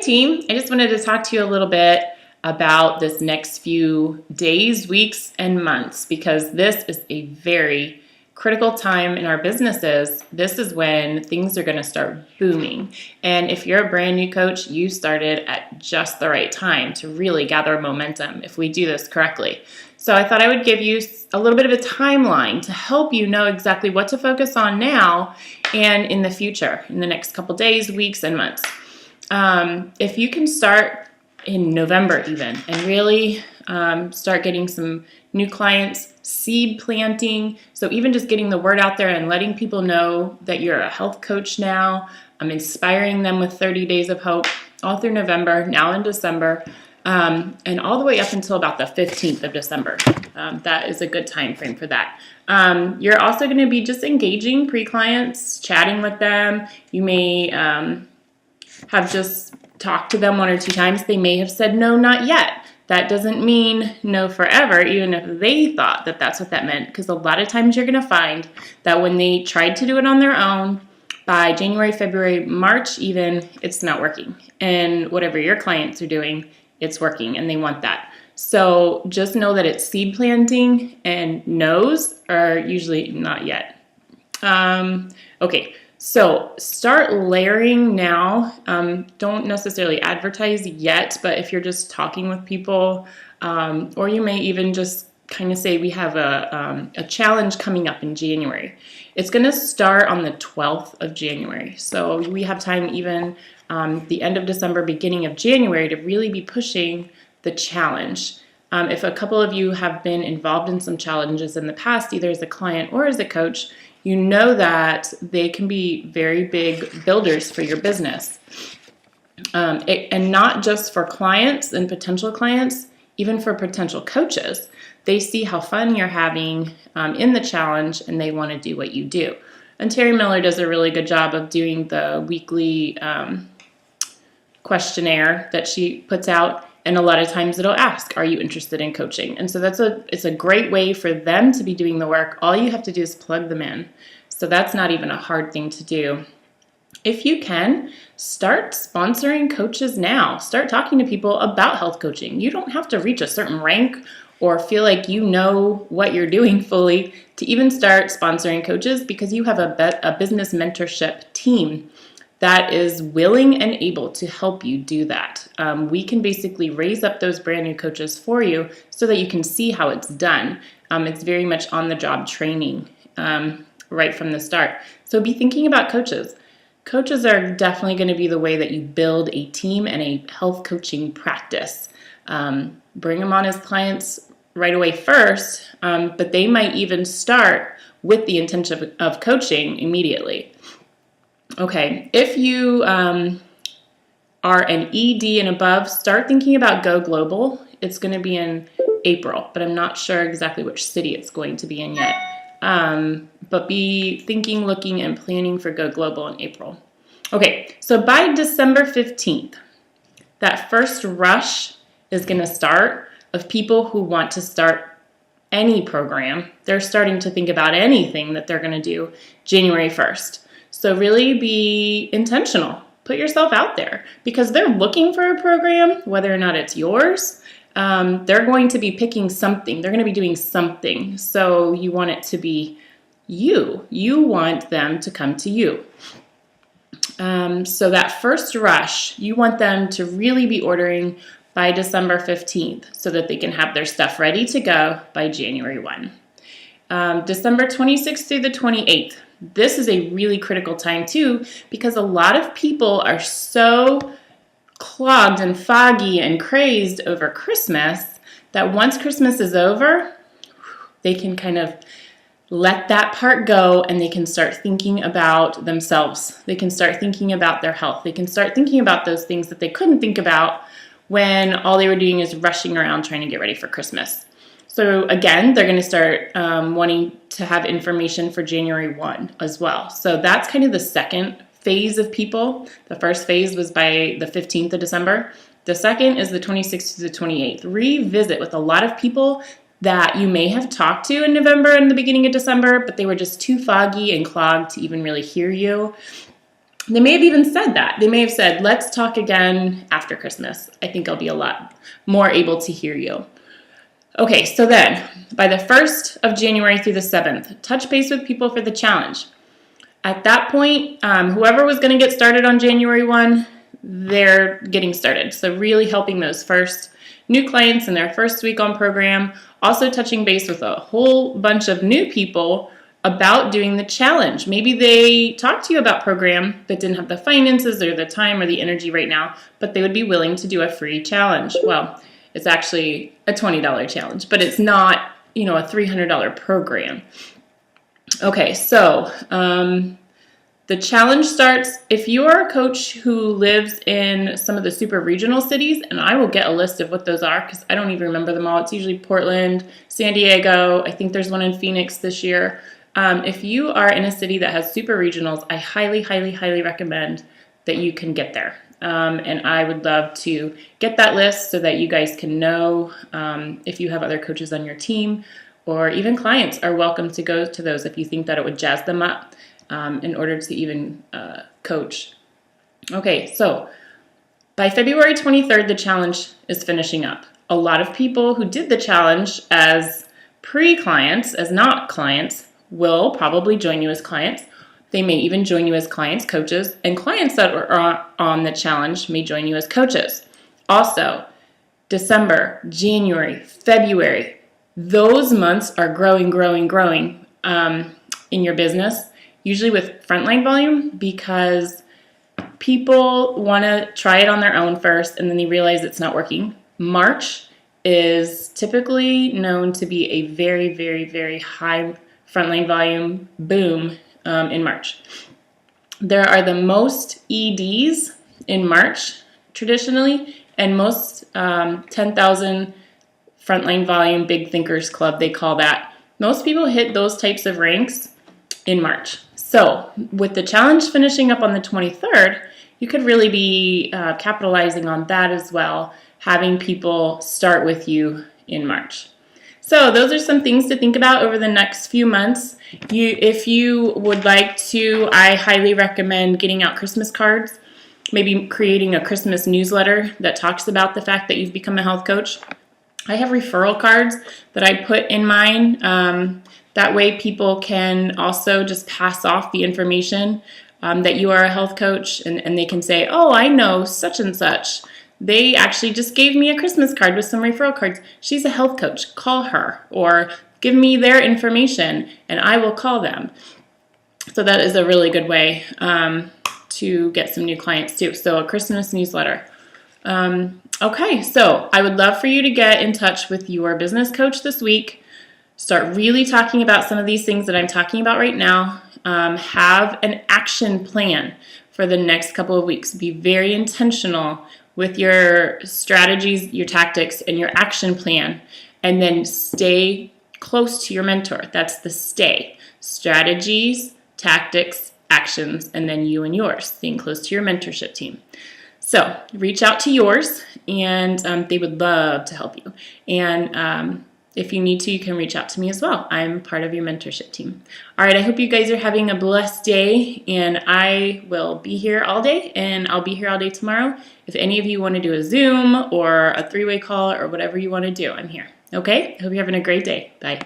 team. I just wanted to talk to you a little bit about this next few days, weeks, and months, because this is a very critical time in our businesses. This is when things are going to start booming. And if you're a brand new coach, you started at just the right time to really gather momentum if we do this correctly. So I thought I would give you a little bit of a timeline to help you know exactly what to focus on now and in the future, in the next couple days, weeks, and months. If you can start in November even and really start getting some new clients, seed planting, so even just getting the word out there and letting people know that you're a health coach now, inspiring them with 30 Days of Hope all through November, now in December, and all the way up until about the 15th of December. That is a good time frame for that. You're also going to be just engaging pre-clients, chatting with them. You may have just talked to them one or two times. They may have said no, not yet. That doesn't mean no forever, even if they thought that that's what that meant, because a lot of times you're going to find that when they tried to do it on their own, by January, February, March even, it's not working. And whatever your clients are doing, it's working, and they want that. So just know that it's seed planting, and no's are usually not yet. Okay. So start layering now. Don't necessarily advertise yet, but if you're just talking with people, or you may even just kind of say, we have a challenge coming up in January. It's going to start on the 12th of January. So we have time even the end of December, beginning of January to really be pushing the challenge. If a couple of you have been involved in some challenges in the past, either as a client or as a coach, you know that they can be very big builders for your business. And not just for clients and potential clients, even for potential coaches. They see how fun you're having in the challenge, and they want to do what you do. And Terry Miller does a really good job of doing the weekly questionnaire that she puts out. And a lot of times it'll ask, are you interested in coaching? And so it's a great way for them to be doing the work. All you have to do is plug them in. So that's not even a hard thing to do. If you can, start sponsoring coaches now. Start talking to people about health coaching. You don't have to reach a certain rank or feel like you know what you're doing fully to even start sponsoring coaches, because you have a business mentorship team that is willing and able to help you do that. We can basically raise up those brand new coaches for you so that you can see how it's done. It's very much on-the-job training right from the start. So be thinking about coaches. Coaches are definitely going to be the way that you build a team and a health coaching practice. Bring them on as clients right away first, but they might even start with the intention of coaching immediately. Okay, if you are an ED and above, start thinking about Go Global. It's going to be in April, but I'm not sure exactly which city it's going to be in yet. But be thinking, looking, and planning for Go Global in April. Okay, so by December 15th, that first rush is going to start of people who want to start any program. They're starting to think about anything that they're going to do January 1st. So really be intentional. Put yourself out there, because they're looking for a program, whether or not it's yours. They're going to be picking something. They're going to be doing something. So you want it to be you. You want them to come to you. So that first rush, you want them to really be ordering by December 15th so that they can have their stuff ready to go by January 1. December 26th through the 28th. This is a really critical time too, because a lot of people are so clogged and foggy and crazed over Christmas that once Christmas is over, they can kind of let that part go, and they can start thinking about themselves. They can start thinking about their health. They can start thinking about those things that they couldn't think about when all they were doing is rushing around trying to get ready for Christmas. So again, they're going to start wanting to have information for January 1 as well. So that's kind of the second phase of people. The first phase was by the 15th of December. The second is the 26th to the 28th. Revisit with a lot of people that you may have talked to in November and the beginning of December, but they were just too foggy and clogged to even really hear you. They may have even said that. They may have said, let's talk again after Christmas. I think I'll be a lot more able to hear you. Okay, so then by the 1st of January through the 7th, touch base with people for the challenge. At that point, whoever was going to get started on January 1, they're getting started. So really helping those first new clients in their first week on program, also touching base with a whole bunch of new people about doing the challenge. Maybe they talked to you about program but didn't have the finances or the time or the energy right now, but they would be willing to do a free challenge. Well, it's actually a $20 challenge, but it's not, a $300 program. Okay, so the challenge starts if you are a coach who lives in some of the super regional cities, and I will get a list of what those are because I don't even remember them all. It's usually Portland, San Diego. I think there's one in Phoenix this year. If you are in a city that has super regionals, I highly, highly, highly recommend that you can get there. And I would love to get that list so that you guys can know if you have other coaches on your team, or even clients are welcome to go to those if you think that it would jazz them up in order to even coach. Okay, so by February 23rd, the challenge is finishing up. A lot of people who did the challenge as pre-clients, as not clients, will probably join you as clients. They may even join you as clients, coaches, and clients that are on the challenge may join you as coaches. Also, December, January, February, those months are growing in your business, usually with frontline volume, because people want to try it on their own first and then they realize it's not working. March is typically known to be a very, very, very high frontline volume boom in March. There are the most EDs in March traditionally, and most 10,000 frontline volume big thinkers club, they call that. Most people hit those types of ranks in March. So with the challenge finishing up on the 23rd, you could really be capitalizing on that as well, having people start with you in March. So those are some things to think about over the next few months. If you would like to, I highly recommend getting out Christmas cards, maybe creating a Christmas newsletter that talks about the fact that you've become a health coach. I have referral cards that I put in mine. That way people can also just pass off the information that you are a health coach, and they can say, oh, I know such and such. They actually just gave me a Christmas card with some referral cards. She's a health coach. Call her, or give me their information and I will call them. So that is a really good way to get some new clients too. So a Christmas newsletter. Okay, so I would love for you to get in touch with your business coach this week. Start really talking about some of these things that I'm talking about right now. Have an action plan for the next couple of weeks. Be very intentional with your strategies, your tactics, and your action plan. And then stay close to your mentor. That's the stay. Strategies, tactics, actions, and then you and yours. Staying close to your mentorship team. So reach out to yours, and they would love to help you. And if you need to, you can reach out to me as well. I'm part of your mentorship team. All right, I hope you guys are having a blessed day, and I will be here all day, and I'll be here all day tomorrow. If any of you want to do a Zoom or a 3-way call or whatever you want to do, I'm here. Okay? I hope you're having a great day. Bye.